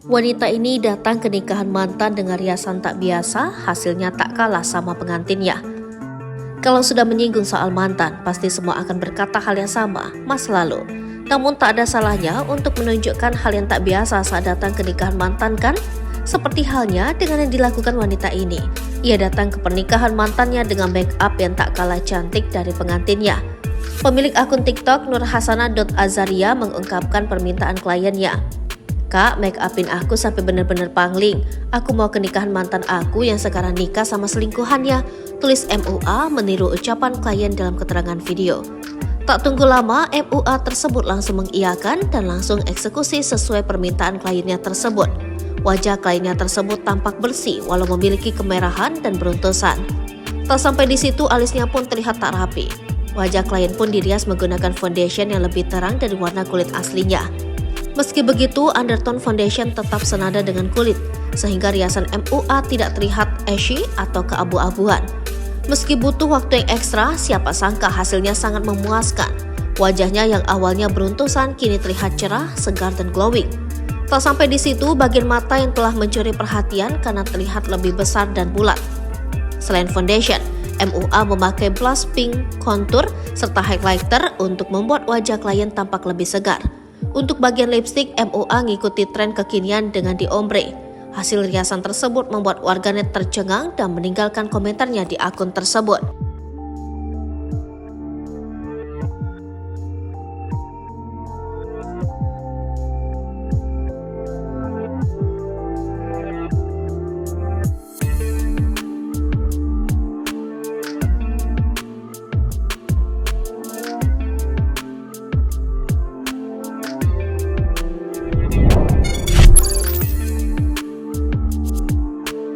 Wanita ini datang ke nikahan mantan dengan riasan tak biasa, hasilnya tak kalah sama pengantinnya. Kalau sudah menyinggung soal mantan, pasti semua akan berkata hal yang sama, masa lalu. Namun tak ada salahnya untuk menunjukkan hal yang tak biasa saat datang ke nikahan mantan kan? Seperti halnya dengan yang dilakukan wanita ini. Ia datang ke pernikahan mantannya dengan make up yang tak kalah cantik dari pengantinnya. Pemilik akun TikTok nurhasana.azaria mengungkapkan permintaan kliennya. "Kak, make upin aku sampai bener-bener pangling. Aku mau ke nikahan mantan aku yang sekarang nikah sama selingkuhannya," tulis MUA meniru ucapan klien dalam keterangan video. Tak tunggu lama, MUA tersebut langsung mengiyakan dan langsung eksekusi sesuai permintaan kliennya tersebut. Wajah kliennya tersebut tampak bersih walau memiliki kemerahan dan beruntusan. Tak sampai di situ, alisnya pun terlihat tak rapi. Wajah klien pun dirias menggunakan foundation yang lebih terang dari warna kulit aslinya. Meski begitu, undertone foundation tetap senada dengan kulit, sehingga riasan MUA tidak terlihat ashy atau keabu-abuan. Meski butuh waktu yang ekstra, siapa sangka hasilnya sangat memuaskan. Wajahnya yang awalnya beruntusan kini terlihat cerah, segar, dan glowing. Tak sampai di situ, bagian mata yang telah mencuri perhatian karena terlihat lebih besar dan bulat. Selain foundation, MUA memakai blush pink contour serta highlighter untuk membuat wajah klien tampak lebih segar. Untuk bagian lipstick, MUA ngikuti tren kekinian dengan diombre. Hasil riasan tersebut membuat warganet tercengang dan meninggalkan komentarnya di akun tersebut.